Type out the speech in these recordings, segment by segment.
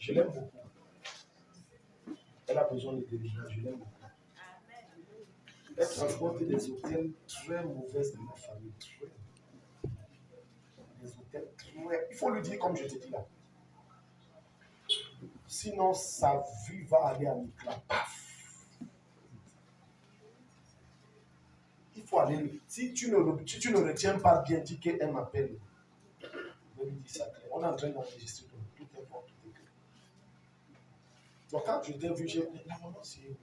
Je l'aime beaucoup. Elle a besoin de délivrance, je l'aime beaucoup. Elle transporte des hôtels très mauvaises de ma famille. Des hôtels très... Il faut lui dire comme je te dis là. Sinon, sa vie va aller en éclat. Il faut aller... Si tu ne retiens pas bien, dis qu'elle m'appelle. Je lui dis ça clair. On est en train d'enregistrer tout est bon, tout est clair. Donc quand je t'ai vu, j'ai dit, la maman, c'est où?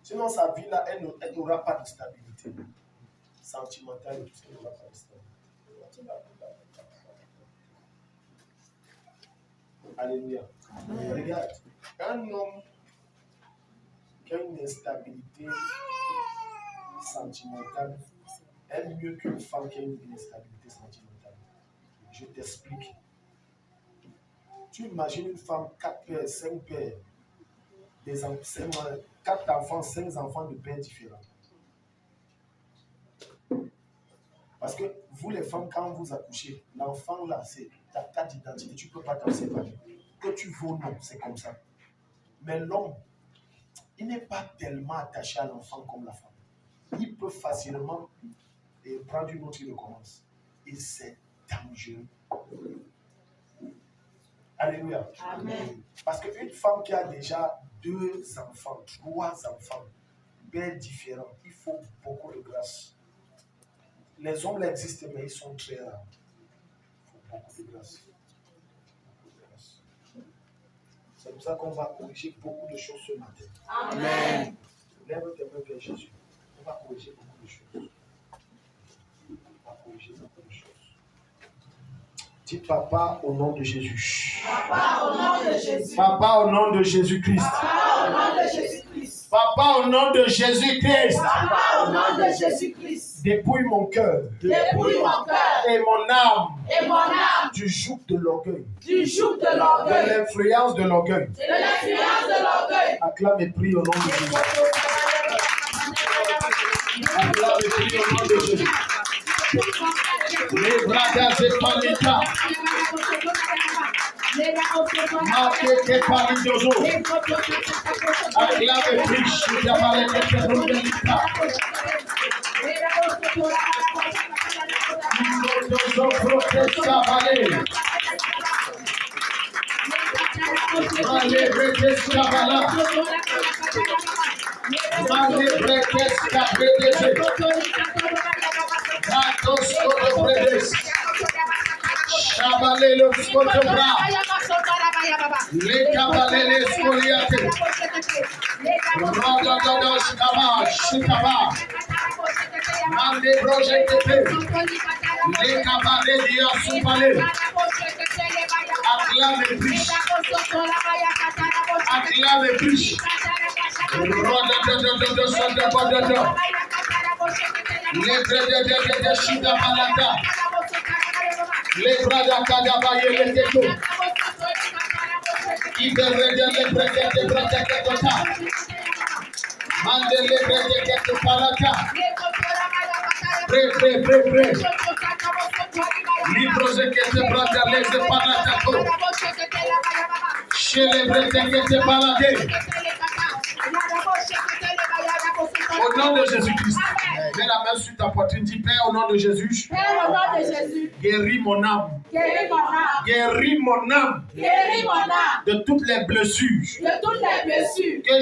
Sinon, sa vie là, elle n'aura pas de stabilité sentimentale. Elle n'aura pas de stabilité. Alléluia. Regarde, un homme qui a une instabilité sentimentale est mieux qu'une femme qui a une instabilité sentimentale. Je t'explique. Tu imagines une femme, 4 pères, 5 pères, 4 enfants, 5 enfants de pères différents. Parce que vous les femmes, quand vous accouchez, l'enfant là, c'est ta carte d'identité, tu ne peux pas t'en séparer. Que tu vaux, non, c'est comme ça. Mais l'homme, il n'est pas tellement attaché à l'enfant comme la femme. Il peut facilement prendre une autre, il recommence. Et c'est dangereux. Alléluia. Amen. Parce qu'une femme qui a déjà 2 enfants, 3 enfants, bien différents, il faut beaucoup de grâce. Les hommes existent, mais ils sont très rares. Il faut beaucoup de grâce. C'est pour ça qu'on va corriger beaucoup de choses ce matin. Amen. Lève tes mains vers Jésus. On va corriger beaucoup de choses. On va corriger beaucoup de choses. Dis papa au nom de Jésus. Papa au nom de Jésus. Papa au nom de Jésus-Christ. Papa au nom de Jésus-Christ. Papa au nom de Jésus-Christ. Papa au nom de Jésus-Christ. Dépouille mon cœur. Dépouille mon cœur. Et mon âme. Et mon âme. Du joug de l'orgueil. Du joug de De l'orgueil. l'influence de l'orgueil. De l'influence de l'orgueil. Acclame et prie au nom de Jésus. Acclame et prie au nom de Jésus. Les bragas et palita. Marquez palidozo. Acclame et prie. Je t'appelle que tu es Dozo protesta vale. Vale protesta vala. Vale protesta predese. Ratos koto predes. Shabale los koto bra. Le kabale les koliate. Rada dados kaba shikaba. Mande projecte. Le kabale dia subale. Acclame et prie. Acclame et prie. Roda de sonda bododo. Le brede de shida malata. Le brada kadaba yele teto. Ibere le brede de tota. Mande le brede de palata. Pre. Libros que te brada les palata. Chez les brede que te balade. Au nom de Jésus-Christ. Mets la main sur ta poitrine. Dis Père au nom de Jésus. Père au nom de Jésus. Guéris mon âme. Guéris mon âme. Guéris mon âme. Guéris mon âme. De toutes les blessures. De toutes les blessures. Que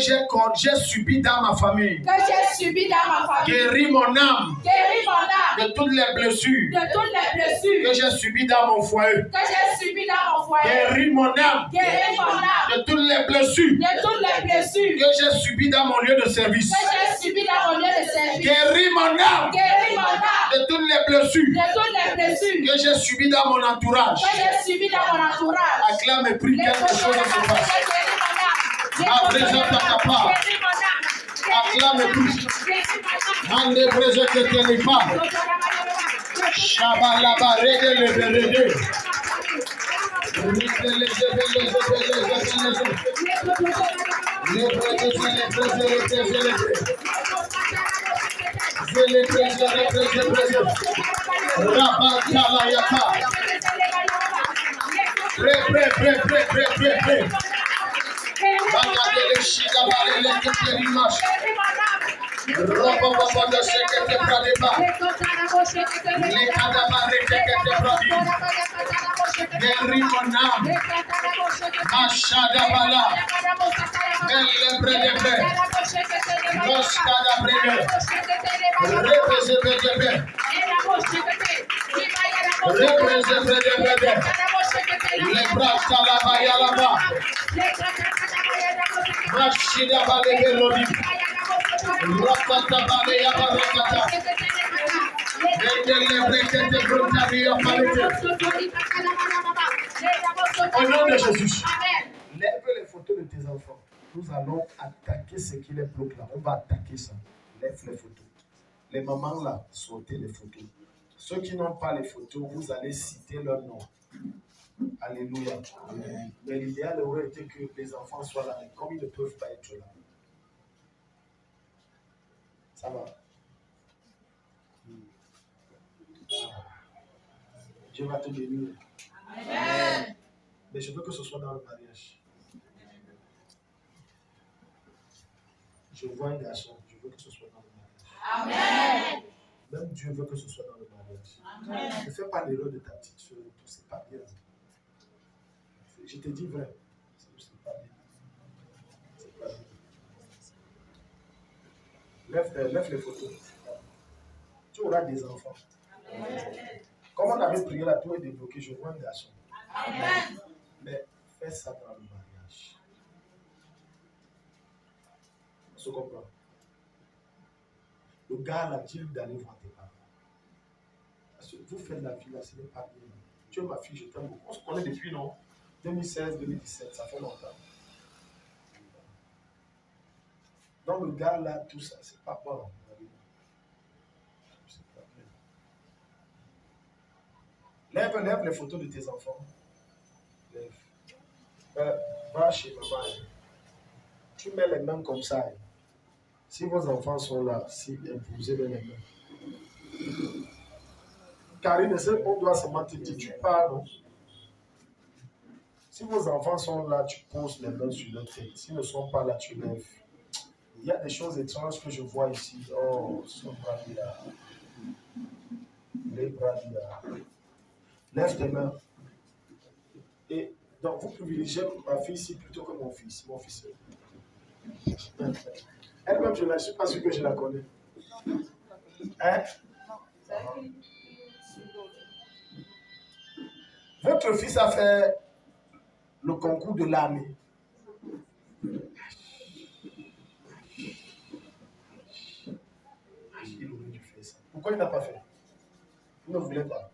j'ai subies dans ma famille. Que j'ai subies dans ma famille. Guéris mon âme. Guéris mon âme. De toutes les blessures. De toutes les blessures. Que j'ai subies dans mon foyer. Que j'ai subies dans mon foyer. Guéris mon âme. Guéris mon âme. De toutes les blessures. De toutes les blessures. Que j'ai subies dans mon lieu de service. Que j'ai subies dans mon lieu de service. Guéris mon âme. Guéris mon âme. De toutes les blessures. De toutes les blessures. Que j'ai subies dans mon entourage. Que j'ai subies dans mon entourage. Acclame et prie quelque chose se passe. À présent, ta capa. Acclame et prie. Mande présent que tu n'es pas. Shabalaba, rede le berede. Rabba Talayaka. Pray. Prêt. Regardez les chigabarés, les kétérimaches. Robo de ce que te pradeba. Les cadabarés que te pradis. Les rimonam. Machadabala. Les bredebé. Los cadabrés. Represebedebé. Represebedebé. Les bras salabaya là-bas. Machida balebe lodi. Rakata baleya barakata. Endele brekete brutaria palete. Au nom de Jésus. Lève les photos de tes enfants. Nous allons attaquer ce qui les bloque là. On va attaquer ça. Lève les photos. Les mamans là, sautez les photos. Ceux qui n'ont pas les photos, vous allez citer leur nom. Alléluia. Amen. Mais l'idéal aurait été que les enfants soient là, mais comme ils ne peuvent pas être là. Ça va. Dieu va te bénir. Amen. Mais je veux que ce soit dans le mariage. Je vois un garçon, je veux que ce soit dans le mariage. Amen. Même Dieu veut que ce soit dans le mariage. Amen. Ne fais pas l'erreur de ta petite soeur, c'est pas bien. Je te dis vrai, c'est pas bien. C'est pas bien. Lève les photos. Tu auras des enfants. Amen. Comme on avait prié là, tout est débloqué, je vois un garçon. Amen. Mais fais ça dans le mariage. On se comprend. Le gars là, dis-lui d'aller voir tes parents. Parce que vous faites la vie là, ce n'est pas bien. Tu es ma fille, je t'aime beaucoup. On se connaît depuis, non? 2016, 2017, ça fait longtemps. Donc le gars là, tout ça, c'est pas bon. C'est pas bien. Lève les photos de tes enfants. Lève. Va chez maman. Tu mets les mains comme ça. Si vos enfants sont là, si imposez les mains. Karine, on doit seulement te dire, tu parles. Si vos enfants sont là, tu poses les mains sur leur tête. S'ils ne sont pas là, tu lèves. Il y a des choses étranges que je vois ici. Oh, ce bras là. Les bras là. Lève tes mains. Et donc, vous privilégiez ma fille ici plutôt que mon fils. Mon fils. Elle-même, je ne suis pas sûr que je la connais. Hein? Votre fils a fait le concours de l'armée. Il aurait dû faire ça. Pourquoi il n'a pas fait? Il ne voulait pas.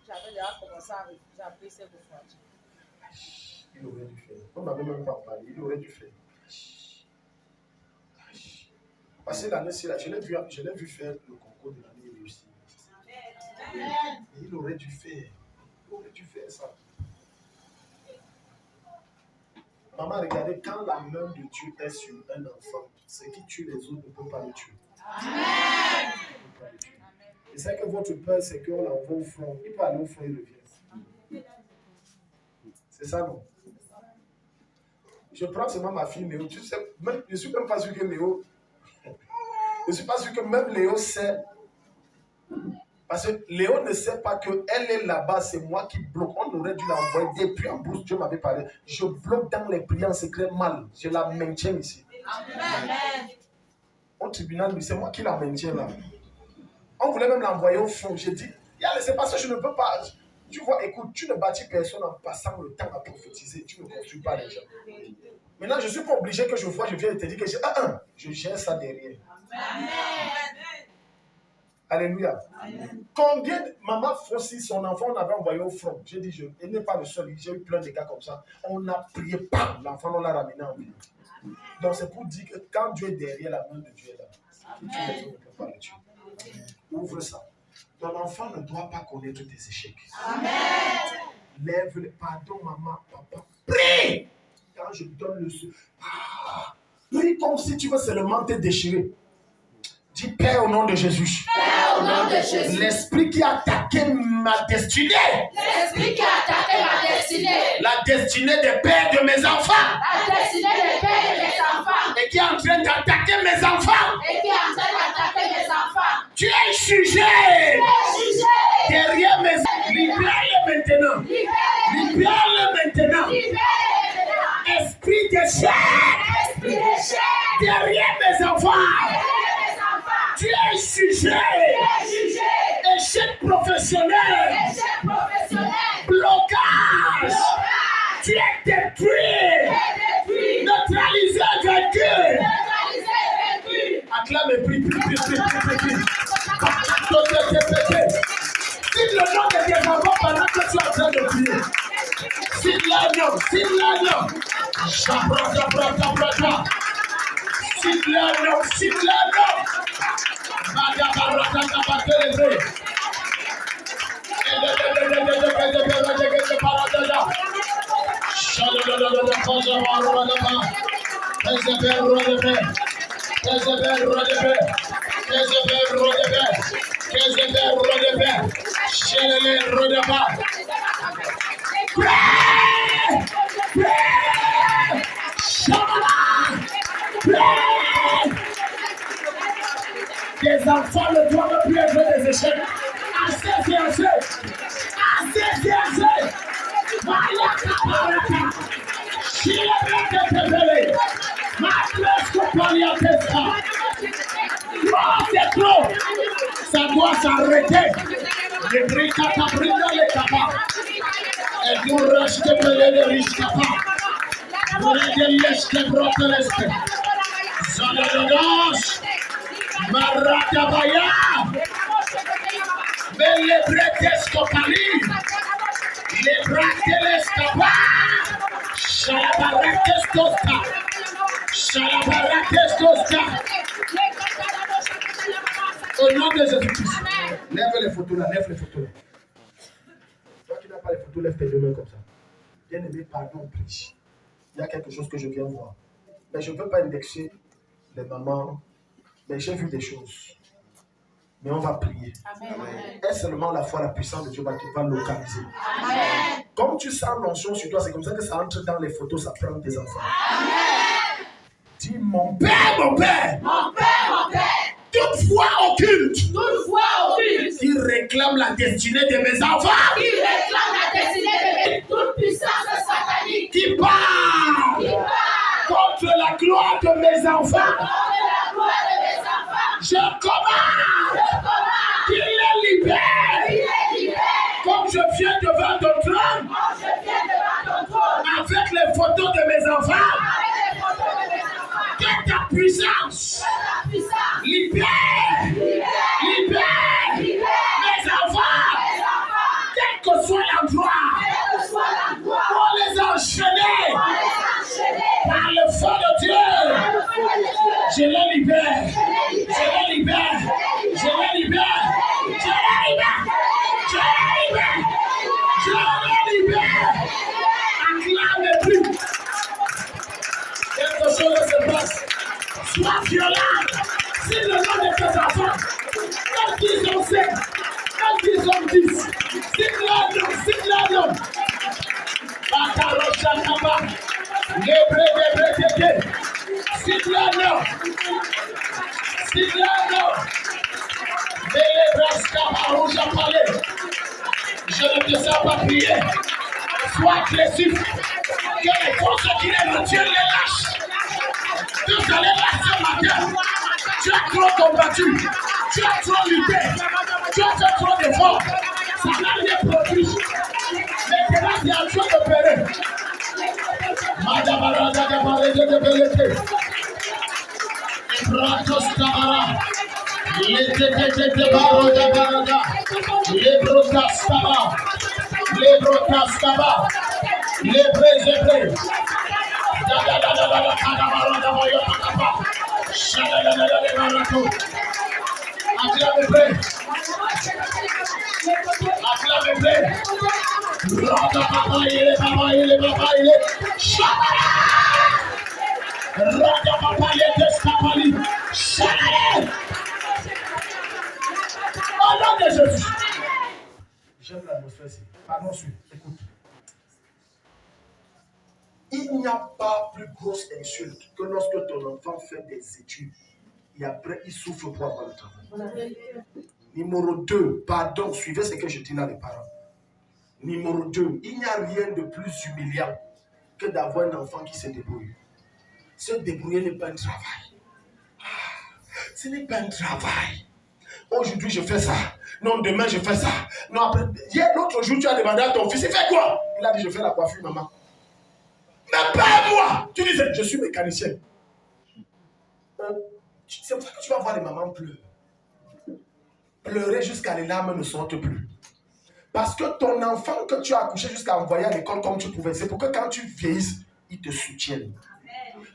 J'avais déjà commencé à appeler ses beaux-frères. Il aurait dû faire. On n'avait même pas parlé. Il aurait dû faire. Parce que l'année-ci, je l'ai vu faire le concours de l'année réussi. Il aurait dû faire. Il aurait dû faire ça. Maman, regardez, quand la main de Dieu est sur un enfant, ce qui tue les autres ne peut pas le tuer. Amen. Et c'est que votre peur, c'est qu'on l'envoie au front. Il peut aller au front et revient. C'est ça, non? Je prends seulement ma fille Léo. Tu sais, même, je ne suis même pas sûr que Léo. Je ne suis pas sûr que même Léo sait. Parce que Léo ne sait pas qu'elle est là-bas, c'est moi qui bloque. On aurait dû l'envoyer. Depuis en bourse, Dieu m'avait parlé. Je bloque dans les prières secrets mal. Je la maintiens ici. Amen. Au tribunal, c'est moi qui la maintiens là. On voulait même l'envoyer au fond. J'ai dit, c'est parce que je ne peux pas. Tu vois, écoute, tu ne bâtis personne en passant le temps à prophétiser. Tu ne construis pas les gens. Maintenant, je ne suis pas obligé que je vois, je viens te dire que je gère ça derrière. Amen. Alléluia. Amen. Combien de maman Fossi, son enfant, on avait envoyé au front. J'ai dit, il n'est pas le seul. J'ai eu plein de cas comme ça. On a prié, bam, l'enfant, on l'a ramené en vie. Donc, c'est pour dire que quand Dieu est derrière, la main de Dieu est là. Si tu les autres ne peux pas le tuer. Ouvre ça. Ton enfant ne doit pas connaître tes échecs. Amen. Lève-le. Pardon, maman, papa. Prie. Quand je donne le prie comme si tu veux seulement te déchirer. Dis Père au nom de Jésus. Père, au nom de Jésus. L'esprit qui a attaqué ma destinée. L'esprit qui a attaqué ma destinée. La destinée des pères de mes enfants. La destinée des pères de mes enfants. Et qui est en train d'attaquer mes enfants. Et qui est en train d'attaquer mes enfants. Tu es jugé. Tu es jugé. Derrière mes enfants. Libère-les maintenant. Libère-les maintenant. Libère-les maintenant. Esprit de chair. Esprit de chair. Derrière mes enfants. Derrière mes enfants. Tu es jugé. Tu es jugé. Échec professionnel. Échec professionnel. Blocage. Blocage. Tu es détruit. Tu es détruit. Neutralisé, vaincu. Neutralisé et vaincu. Acclame, prie. Cite le nom de tes enfants pendant que tu es en train de prier. Cite leur nom. Cite leur nom. Cite leur nom. Les enfants ne doivent plus être des échecs. Assez, c'est assez. Assez, c'est assez. C'est trop. Ça doit s'arrêter. Les briques à cabrina, les capas. Et nous restons les riches capas. Pour aider les broteresques. Zanadonos. Maratabaya. Mais les bretescopali. Les bratelescapa. Shalabarakescosta. Shalabarakescosta. Au nom de Jésus-Christ. Lève les photos là, lève les photos là. Toi qui n'as pas les photos, lève tes deux mains comme ça. Bien-aimé, pardon, prie. Il y a quelque chose que je viens voir. Mais je ne veux pas indexer les mamans. Mais j'ai vu des choses. Mais on va prier. Amen. Et seulement la foi, la puissance de Dieu va localiser. Amen. Comme tu sens l'onction sur toi, c'est comme ça que ça entre dans les photos, ça prend tes enfants. Amen. Dis mon père, mon père. Mon père, mon père. Toute foi occulte. Toute foi occulte. Qui réclame la destinée de mes enfants. Qui réclame la destinée de mes toute puissance satanique. Qui part. Qui part. Contre la gloire de mes enfants. Contre la gloire de mes enfants. Je commande. Je commande. Qu'il les libère. Qu'il les libère. Comme je viens devant ton trône. Comme je viens devant ton trône. Avec les photos de mes enfants. Avec les photos de mes enfants. Que ta puissance. Que ta puissance. Libère. Libère. Libère. Libère. Mes enfants. Mes enfants. Quel que soit l'endroit. Quel que soit l'endroit. Pour les enchaîner. Pour les enchaîner. Par le feu de Dieu. Par le feu de Dieu. Je les libère. Je les libère. Je les libère. Je les libère. Je les libère. Je les libère. Je les libère. Acclame plus. Quelque chose se passe. Sois violent. Si le nom de tes enfants, même qu'ils ont 5, même qu'ils ont 10, cite leur nom. Bakarosakaba, Lebre, cite leur nom. Cite leur nom. Je ne te sens pas prier. Sois agressif. Que les forces qui les retiennent les lâchent. Vous allez là ce matin. Tu as trop combattu. Tu as trop lutté. Tu as fait trop d'efforts. Ça n'a rien produit. Maintenant, tu es en train d'opérer. Madame de Belete. Bratos Tabara. Les Barada. Les Brotastaba. Les Brotastaba. Les Brezébré. Acclame près. Acclame près. Rada papa il est. Shabara. Rada papa il est escapali. Shabara. Il n'y a pas plus grosse insulte que lorsque ton enfant fait des études et après il souffre pour avoir le travail. Numéro 2, pardon, suivez ce que je dis là les parents. Numéro 2, il n'y a rien de plus humiliant que d'avoir un enfant qui se débrouille. Se débrouiller n'est pas un travail. Ce n'est pas un travail. Aujourd'hui je fais ça. Non, demain je fais ça. Non, après. Hier, l'autre jour, tu as demandé à ton fils, il fait quoi? Il a dit, je fais la coiffure, maman. Mais pas moi. Tu disais, je suis mécanicien. C'est pour ça que tu vas voir les mamans pleurer. Pleurer jusqu'à les larmes ne sortent plus. Parce que ton enfant que tu as accouché jusqu'à envoyer à l'école comme tu pouvais, c'est pour que quand tu vieillisses, il te soutienne.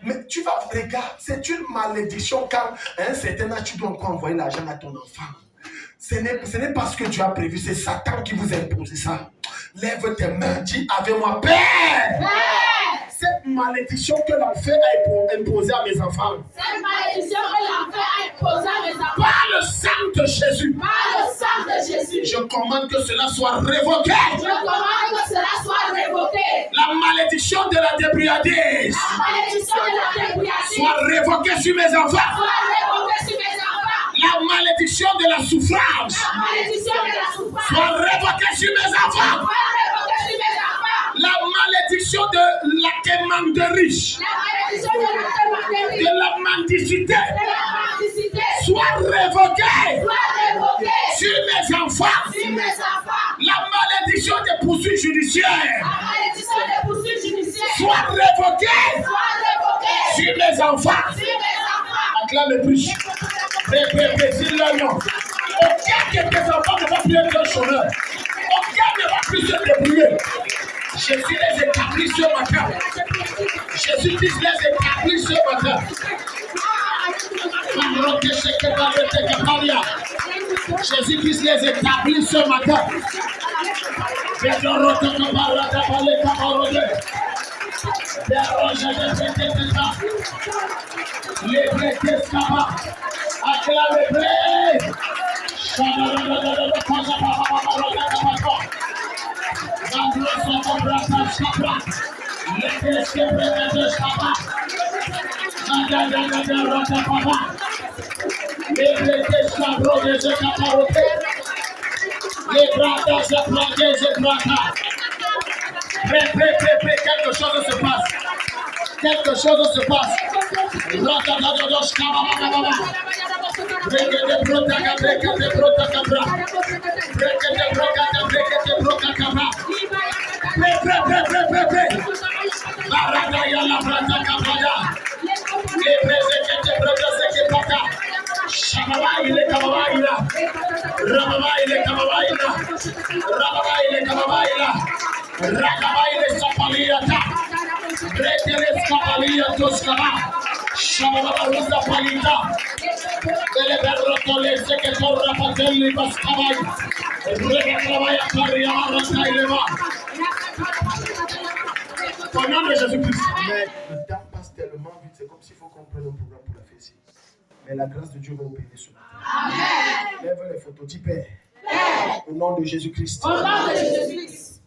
Mais tu vas regarder, c'est une malédiction quand à un certain âge, tu dois encore envoyer l'argent à ton enfant. Ce n'est pas ce que Dieu a prévu, c'est Satan qui vous a imposé ça. Lève tes mains, dis avec moi, Père! Cette malédiction que l'enfer a imposée à mes enfants. Cette malédiction que l'enfer a imposée à mes enfants. Par le sang de Jésus. Par le sang de Jésus. Je commande que cela soit révoqué. Je commande que cela soit révoqué. La malédiction de la débrouillardise. La malédiction de la débrouillardise. Soit révoquée sur mes enfants. Soit révoquée sur mes enfants. La malédiction de la souffrance. La malédiction de la souffrance. Soit révoquée sur mes enfants. Soit révoquée sur mes enfants. La malédiction de la quémanderie. La malédiction de la quémanderie. De la mendicité. De la mendicité. Soit révoquée. Soit révoquée. Sur mes enfants. Sur mes enfants. La malédiction des poursuites judiciaires. La malédiction des poursuites judiciaires. Soit révoquée. Soit révoquée. Sur mes enfants. Sur mes enfants. Acclame plus. Répétez le nom. Aucun de tes enfants ne va plus être un chômeur. Aucun ne va plus se débrouiller. Jésus les établit ce matin. Jésus-Christ les établit ce matin. Jésus-Christ les établit ce matin. Les prêts acclamez. Quelque chose se passe. Quelque chose se passe. Au nom de Jésus-Christ. Le temps passe tellement vite, c'est comme s'il faut qu'on prenne un programme pour la fête. Mais la grâce de Dieu va opérer ce matin. Amen. Lève les photos, dis Père. Au nom de Jésus-Christ. Au nom de Jésus-Christ.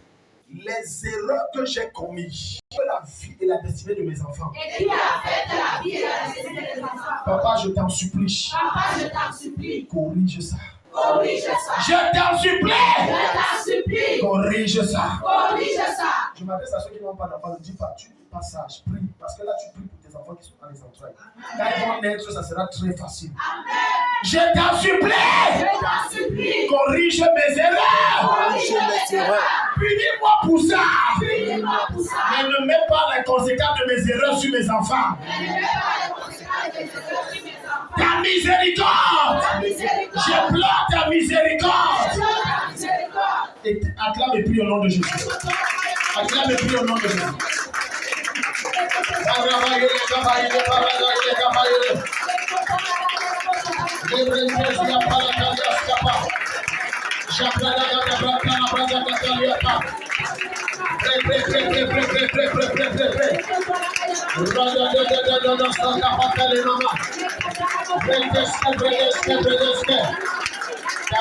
Les erreurs que j'ai commises pour la vie et la destinée de mes enfants. Et qui a fait de la vie et la destinée des enfants. Papa, je t'en supplie. Papa, je t'en supplie. Corrige ça. Corrige ça. Je t'en supplie. Je t'en supplie. Corrige ça. Corrige ça. Je m'adresse à ceux qui n'ont pas d'enfants. Ne dis pas, tu dis pas ça, je prie. Parce que là, tu pries pour tes enfants qui sont dans les entrailles. Quand ils vont naître, ça sera très facile. Amen. Je t'en supplie. Je t'en supplie. Corrige mes erreurs. Corrige mes erreurs. Punis-moi pour ça. Punis-moi pour ça. Mais ne mets pas les conséquences de mes erreurs sur mes enfants. Mais ne mets pas les conséquences de mes erreurs sur mes enfants. Ta miséricorde. Ta miséricorde. Je pleure ta miséricorde. Je pleure ta miséricorde. Et acclame et prie au nom de Jésus. Acclame et prie au nom de Jésus. La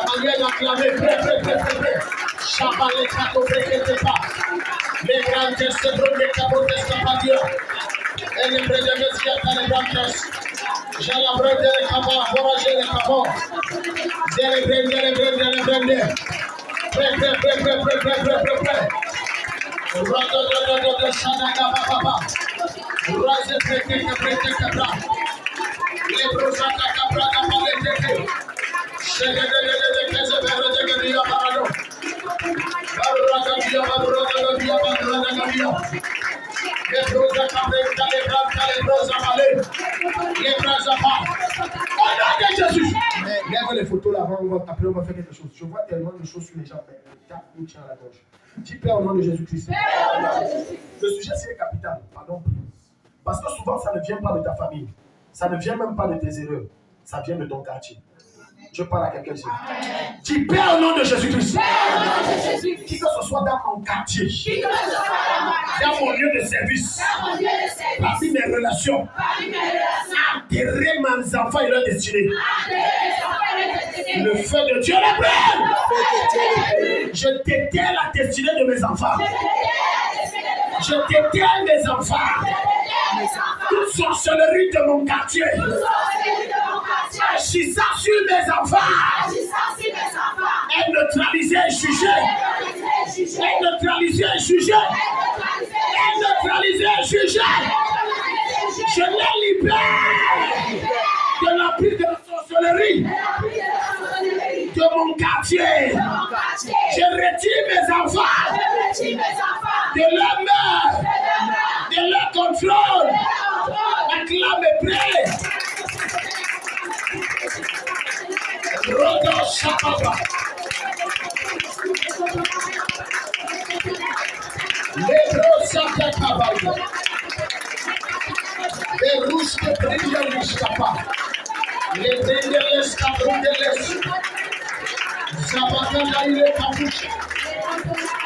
manière d'acclamer, Les grands tests de les capotes escapadia. Et les prédémés qui attendent les grands tests. J'ai la brève de les capots, forager les capots. J'ai les brèves. Prêt. Rada, shanaga, papa. Raze, prêt, capra. Les brosata, capra, capalete. Shege, de ria, parado. Les brosa, capra, les brosa, malé. Les brosa, pas. Au nom de Jésus. Lève les photos là, après on va faire quelque chose. Je vois tellement de choses sur les gens, mais tape ou tient à la gauche. Dis Père au nom de Jésus-Christ. Le sujet c'est capital, pardon. Parce que souvent ça ne vient pas de ta famille, ça ne vient même pas de tes erreurs, ça vient de ton quartier. Je parle à quelqu'un ici. Dis Père au nom de Jésus-Christ. Qui que ce soit dans mon quartier, dans mon lieu de service, parmi mes relations, enterrer mes enfants et leur destinée. Le feu de Dieu les brûle. Je déterre la destinée de mes enfants. Je déterre mes enfants. Toute sorcellerie de mon quartier. Agissant sur mes enfants. Et neutraliser un sujet. Et neutraliser un sujet. Et neutraliser un sujet. Je les libère de l'emprise de la sorcellerie de mon quartier. Je retire mes enfants de leur main, de leur contrôle. Acclame et prie. Rodo Shapapa. Lebro Santa Caballa. Les rouges que brillent les escapats. Les brillent les escapats de l'Est. Zabakanda il est capuche.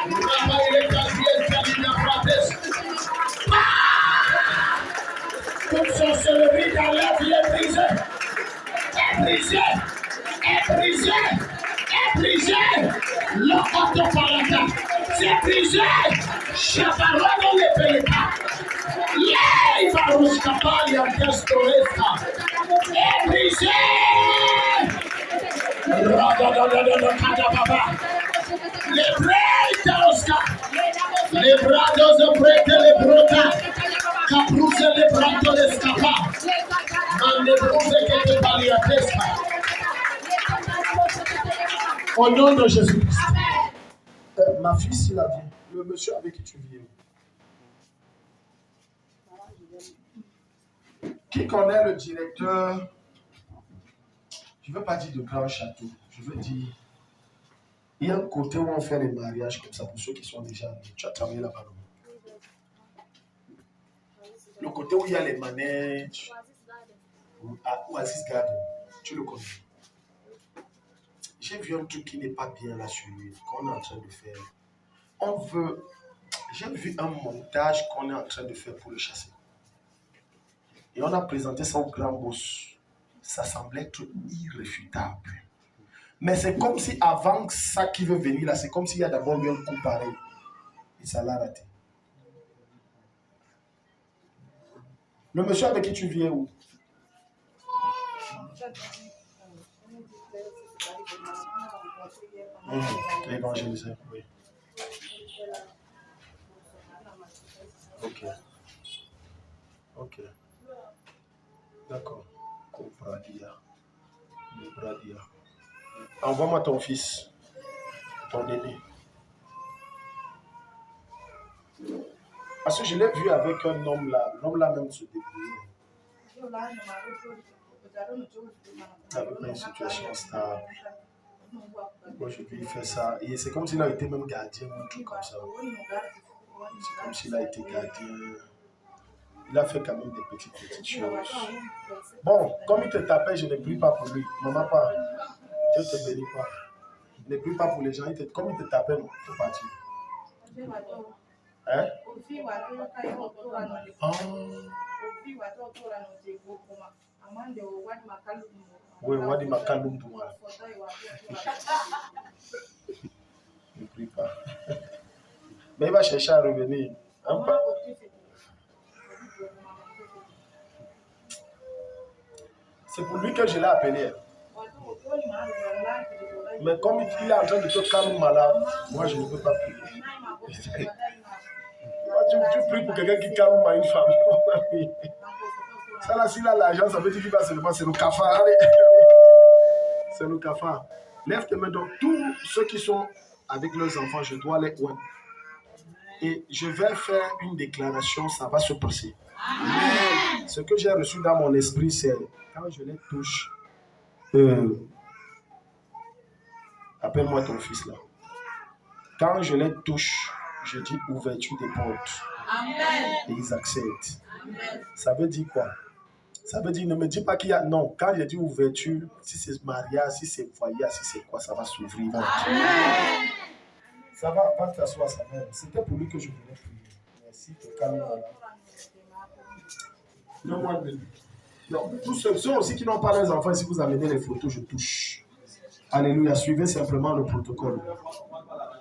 Rama il est capiel, Kalina Prates. Toute sorcellerie dans la vie est brisée. Est brisée. Est brisée. Est brisée. L'auto palata. C'est brisé. Chabarano le peleka. Yay, Baruch Kapali and Testoresta. Est brisé. Les braids Oscar. Les brados de braids les brota. Capruse les brados de scapa. Man les brose que te paliatesca. Au nom de Jésus-Christ. Ma fille, s'il a vient. Le monsieur avec qui tu vis. Qui connaît le directeur? Je ne veux pas dire de grand château. Je veux dire, il y a un côté où on fait les mariages comme ça pour ceux qui sont déjà venus. Tu as travaillé là-bas. Le côté où il y a les manèges. À Oasis Garden. Tu le connais. J'ai vu un truc qui n'est pas bien là sur lui, qu'on est en train de faire. J'ai vu un montage qu'on est en train de faire pour le chasser. Et on a présenté ça au grand boss. Ça semblait être irréfutable. Mais c'est comme si avant ça qui veut venir là, c'est comme s'il y a d'abord eu un coup pareil. Et ça l'a raté. Le monsieur avec qui tu viens où? Évangélisé, oui. Ok. D'accord. Bradia. Envoie-moi ton fils, ton aîné. Parce que je l'ai vu avec un homme là. L'homme là même se débrouillait. Avec une situation stable. Moi, je lui fais ça. Et c'est comme s'il a été même gardien ou un truc comme ça. C'est comme s'il a été gardien. Il a fait quand même des petites choses. Bon, comme il te tapait, je ne prie pas pour lui. Maman, pas. Dieu te bénit pas. Ne prie pas pour les gens. Comme il te tapait, non, il faut partir. Hein? Oui, Wadi Makalum pour moi. Ne prie pas. Mais il va chercher à revenir. Hein? C'est pour lui que je l'ai appelé. Mais comme il est en train de te calmer malade, moi je ne peux pas prier. Tu pries pour quelqu'un qui calme une femme. Ça là, s'il a l'argent, ça veut dire qu'il va seulement, c'est le cafard. Allez. C'est le cafard. Lève tes mains. Donc, tous ceux qui sont avec leurs enfants, je dois les oindre. Et je vais faire une déclaration, ça va se passer. Amen. Ce que j'ai reçu dans mon esprit, c'est quand je les touche, appelle-moi ton fils là. Quand je les touche, je dis ouverture des portes. Amen. Et ils acceptent. Amen. Ça veut dire quoi? Ça veut dire, ne me dis pas qu'il y a... Non, quand je dis ouverture, si c'est mariage, si c'est foyer, si c'est quoi, ça va s'ouvrir. Amen. Ça va t'asseoir, ça va. C'était pour lui que je voulais prier. Merci, te calme. Non, tous ceux aussi qui n'ont pas leurs enfants, si vous amenez les photos, je touche. Alléluia, suivez simplement le protocole.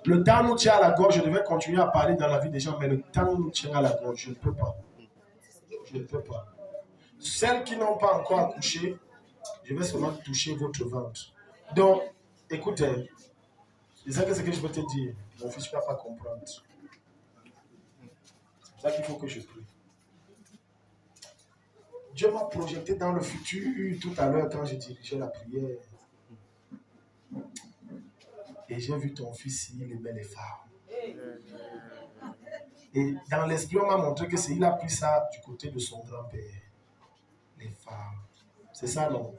Le temps nous tient à la gorge, je devais continuer à parler dans la vie des gens, mais le temps nous tient à la gorge, je ne peux pas. Je ne peux pas. Celles qui n'ont pas encore accouché, je vais seulement toucher votre ventre. Donc, écoutez, c'est ça que je veux te dire. Mon fils ne va pas comprendre. C'est pour ça qu'il faut que je prie. Dieu m'a projeté dans le futur tout à l'heure quand j'ai dirigé la prière. Et j'ai vu ton fils, il aimait les femmes. Et dans l'esprit, on m'a montré que il a pris ça du côté de son grand-père. Les femmes. C'est ça, non?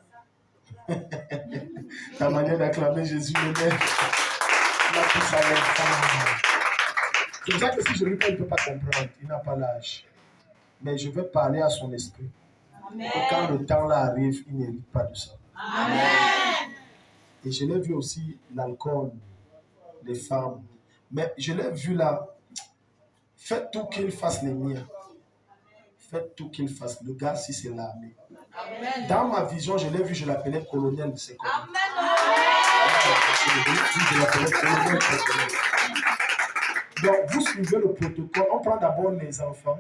Ta manière d'acclamer Jésus, il a pris ça les femmes. C'est pour ça que si je lui parle, il ne peut pas comprendre. Il n'a pas l'âge. Mais je vais parler à son esprit. Amen. Et quand le temps là arrive, il n'hérite pas de ça. Amen. Et je l'ai vu aussi, l'alcool, les femmes. Mais je l'ai vu là. Faites tout qu'il fasse les miens. Faites tout qu'il fasse. Le gars, si c'est l'armée. Dans ma vision, je l'ai vu, je l'appelais colonel de ses colonels. Je l'appelais colonel. Donc, vous suivez le protocole. On prend d'abord les enfants.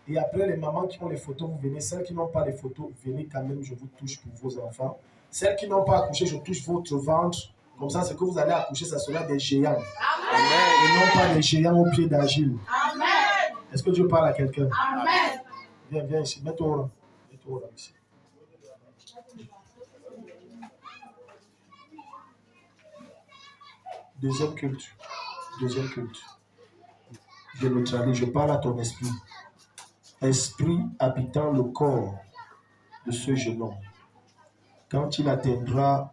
Et après, les mamans qui ont les photos, vous venez. Celles qui n'ont pas les photos, venez quand même, je vous touche pour vos enfants. Celles qui n'ont pas accouché, je touche votre ventre. Comme ça, ce que vous allez accoucher, ça sera des géants. Amen. Et non pas des géants au pied d'Agile. Amen. Est-ce que Dieu parle à quelqu'un? Amen. Viens ici. Mets-toi au rang. Mets-toi au rang ici. Deuxième culte. Je le traduis. Je parle à ton esprit. Esprit habitant le corps de ce jeune homme. Quand il atteindra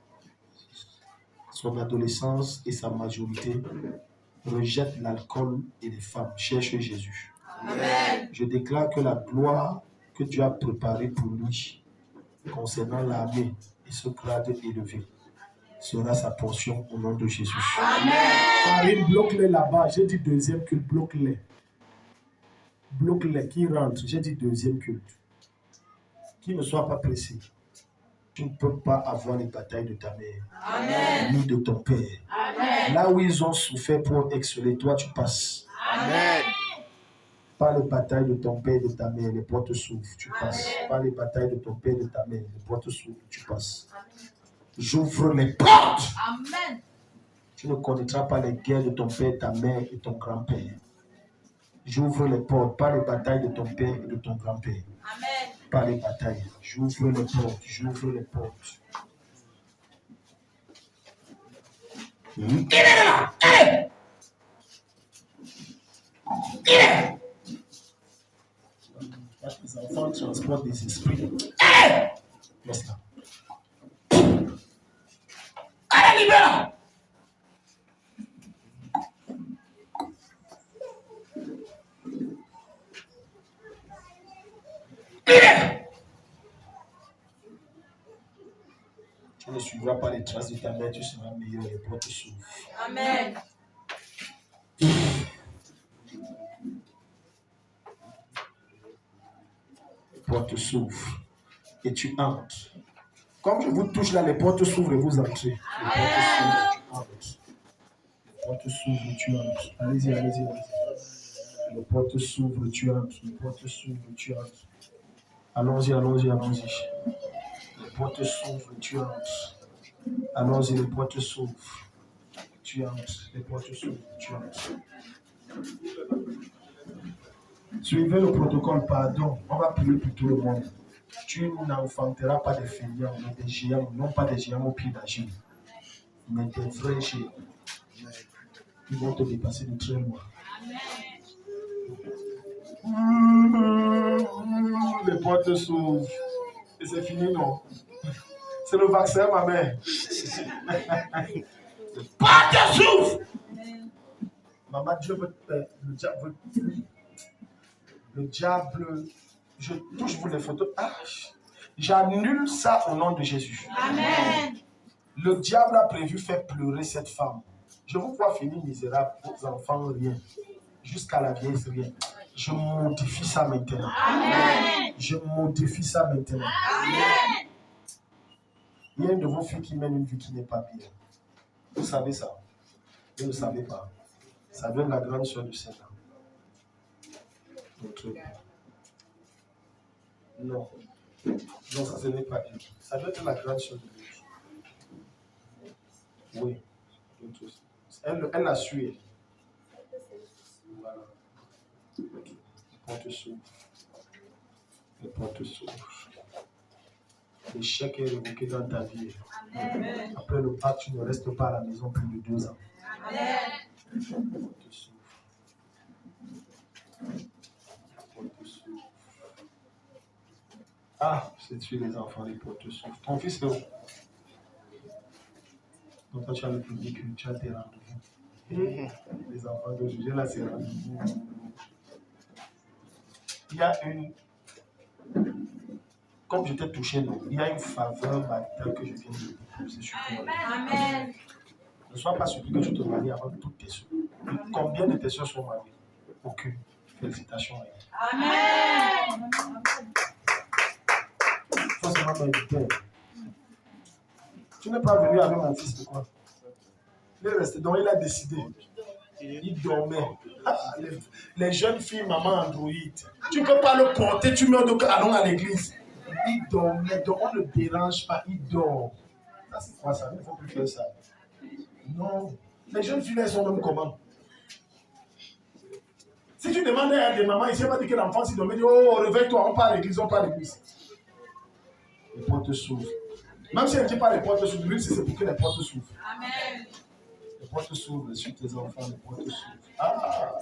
son adolescence et sa majorité, rejette l'alcool et les femmes. Cherche Jésus. Amen. Je déclare que la gloire que Dieu a préparée pour lui concernant l'armée et ce grade élevé sera sa portion au nom de Jésus. Amen. Karine, bloque-les là-bas. J'ai dit deuxième culte, bloque-les. Bloque-les qui rentrent. J'ai dit deuxième culte. Qui ne soit pas pressé. Tu ne peux pas avoir les batailles de ta mère. Amen. Ni de ton père. Amen. Là où ils ont souffert pour exceller, toi tu passes. Amen. Pas les batailles de ton père et de ta mère, les portes s'ouvrent, tu passes. Amen. Pas les batailles de ton père et de ta mère, les portes s'ouvrent, tu passes. Amen. J'ouvre les portes. Amen. Tu ne connaîtras pas les guerres de ton père, ta mère et ton grand-père. J'ouvre les portes, pas les batailles de ton père et de ton grand-père. Amen. Pas les batailles. J'ouvre les portes, j'ouvre les portes. Il est là! Allez! Il est! Les enfants transportent des esprits. Allez! Laisse-la. Allez, libère! Tu ne suivras pas les traces de ta mère, tu seras meilleur, les portes s'ouvrent. Amen. Les portes s'ouvrent et tu entres. Comme je vous touche là, les portes s'ouvrent et vous entrez. Les portes s'ouvrent et tu entres. Les portes s'ouvrent et tu entres. Allez-y. Les portes s'ouvrent, tu entres. Les portes s'ouvrent, tu entres. Allons-y, allons-y, allons-y. Les portes s'ouvrent, tu entres. Allons-y, les portes s'ouvrent. Tu entres. Les portes s'ouvrent, tu entres. Suivez le protocole, pardon. On va prier pour tout le monde. Tu n'enfanteras pas des feignants, mais des géants, non pas des géants au pied d'agile, mais des vrais géants. Ils vont te dépasser de très loin. Les portes s'ouvrent. Et c'est fini, non? C'est le vaccin, ma mère. Les portes s'ouvrent. Maman, Dieu veut le diable. Le diable, je touche vous les photos. Ah, j'annule ça au nom de Jésus. Amen. Le diable a prévu faire pleurer cette femme. Je vous vois finir misérable, vos enfants, rien. Jusqu'à la vieillesse, rien. Je modifie ça maintenant. Amen. Je modifie ça maintenant. Amen. Il y a une de vos filles qui mène une vie qui n'est pas bien. Vous savez ça? Vous ne le savez pas. Ça doit être la grande soeur de Satan. Non. Non, ça ce n'est pas elle. Ça doit être la grande soeur de Dieu. Oui. Elle l'a su, elle. Voilà. Les portes s'ouvrent. Les portes s'ouvrent. L'échec est révoqué dans ta vie. Amen. Après le bac, tu ne restes pas à la maison plus de 2 ans. Amen. Les portes s'ouvrent. Les portes s'ouvrent. Ah, c'est tuer les enfants, les portes s'ouvrent. Ton fils est où? Donc toi, tu as le public, tu as tes rendez-vous. Les enfants de juger, là, c'est rendez-vous. Il y a une... Comme je t'ai touché, non, il y a une faveur maritale que je viens de déposer sur toi. Amen. Ne sois pas surpris que tu te maries avant toutes tes soeurs. Combien de tes soeurs sont mariées? Aucune. Félicitations. Amen. Il faut seulement m'inviter. Tu n'es pas venu avec mon fils, pourquoi? Il est resté, donc il a décidé. Il dormait. Ah, les jeunes filles, maman Android. Tu ne peux pas le porter, tu mets donc allons à l'église. Il dormait, donc on ne le dérange pas, il dort. Ça, c'est quoi ça? Il ne faut plus faire ça. Non. Les jeunes filles, elles sont même comment? Si tu demandes à des mamans ici, elle va dire que l'enfant s'il dormait, dit oh, réveille-toi, on part à l'église, on part à l'église. Les portes s'ouvrent. Même si elle ne dit pas les portes s'ouvrent, lui, c'est pour que les portes s'ouvrent. Amen. Les portes s'ouvrent sur tes enfants, les portes s'ouvrent. Ah,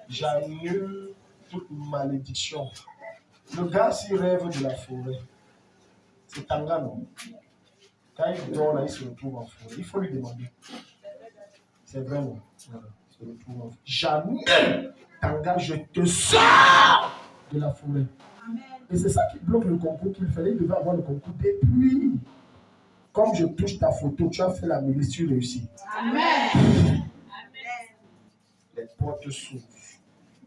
j'annule toute malédiction. Le gars, s'il rêve de la forêt, c'est Tanga, non? Quand il dort là, il se retrouve en forêt. Il faut lui demander. C'est vrai, non? Voilà, il se retrouve en forêt. J'annule Tanga, je te sors de la forêt. Amen. Et c'est ça qui bloque le concours qu'il fallait. Il devait avoir le concours depuis. Comme je touche ta photo, tu as fait la milice, tu réussis. Amen. Les portes s'ouvrent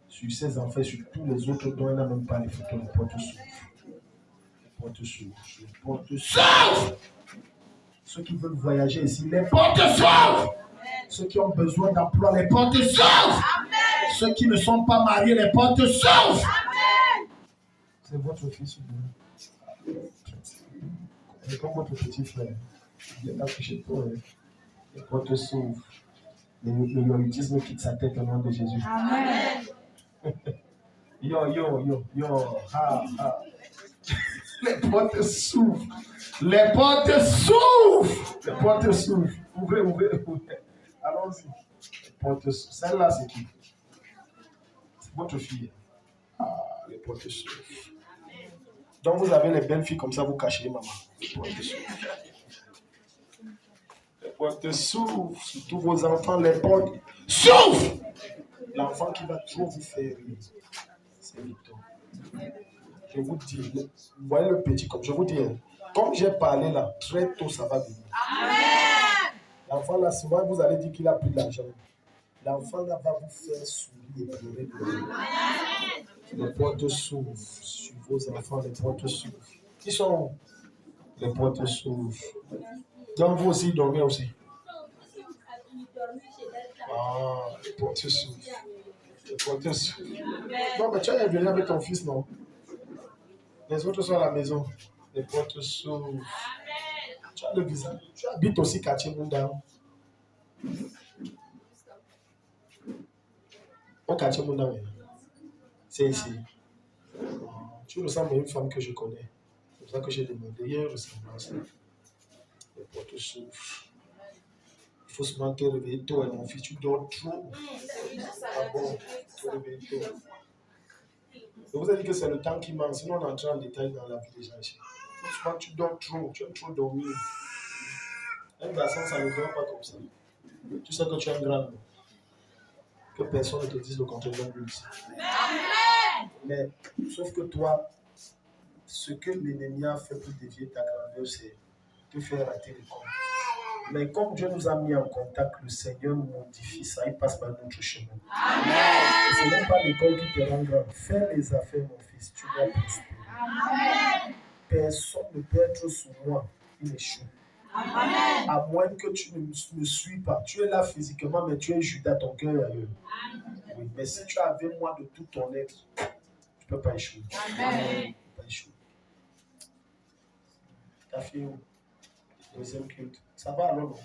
sur ses enfants, sur tous les autres dont il n'a même pas les photos. Les portes s'ouvrent. Les portes s'ouvrent. Les portes s'ouvrent. Ceux qui veulent voyager ici, les portes s'ouvrent. Ceux qui ont besoin d'emploi, les portes s'ouvrent. Ceux qui ne sont pas mariés, les portes s'ouvrent. C'est votre fils ou bien? C'est comme votre petit frère. Il est accouché pour eux. Les portes s'ouvrent. Le yorutisme quitte sa tête au nom de Jésus. Amen. Yo. Ha. Les portes s'ouvrent. Les portes s'ouvrent. Les portes s'ouvrent. Ouvrez. Allons-y. Les portes s'ouvrent. Celle-là, c'est qui? C'est votre fille. Ah, les portes s'ouvrent. Donc vous avez les belles filles comme ça, vous cachez les mamans. Les portes s'ouvrent. Les portes s'ouvrent sur tous vos enfants. Les portes s'ouvrent. L'enfant qui va trop vous faire rire, c'est Victor. Je vous dis, vous voyez le petit comme je vous dis, comme j'ai parlé là, très tôt ça va venir. Amen. L'enfant là, souvent vous allez dire qu'il a pris de l'argent. L'enfant là va vous faire sourire et pleurer. Les portes s'ouvrent sur vos enfants, les portes s'ouvrent. Ils sont où? Les portes s'ouvrent. Donc vous aussi, dormez aussi. Ah, les portes s'ouvrent. Les portes s'ouvrent. Non, mais tu es venu avec ton fils, non? Les autres sont à la maison. Les portes s'ouvrent. Tu as le visage. Tu habites aussi quartier Munda. Au quartier Munda, oui. C'est ici. Tu ressembles à une femme que je connais. C'est pour ça que j'ai demandé. Il y a une ressemblance. Les portes s'ouvrent. Il faut seulement te réveiller tôt, mon fils. Tu dors trop. Ah bon? Te réveiller tôt. Je vous ai dit que c'est le temps qui manque. Sinon, on entre en détail dans la vie des gens ici. Il faut souvent que tu dors trop. Tu aimes trop dormir. Un garçon, ça ne va pas comme ça. Tu sais que tu es un grand homme. Que personne ne te dise le contraire de lui ici. Mais, sauf que toi, ce que l'ennemi a fait pour dévier ta grandeur, c'est te faire rater l'école. Mais comme Dieu nous a mis en contact, le Seigneur nous modifie ça, il passe par notre chemin. Et ce n'est même pas l'école qui te rend grand. Fais les affaires, mon fils, tu dois prospérer. Personne ne peut être sous moi, il échoue. À moins que tu ne me suis pas. Tu es là physiquement, mais tu es Judas, ton cœur est ailleurs. Oui, mais si tu es avec moi de tout ton être, tu ne peux pas échouer. Amen. Tu ne peux pas échouer. Ta fille où? Deuxième culte. Ça va alors, non?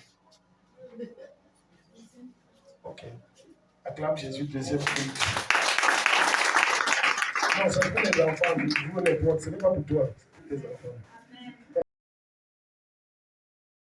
Ok. Acclame Jésus, deuxième culte. Non, c'est pour les enfants. Vous les portes, ce n'est pas pour toi. C'est pour les enfants.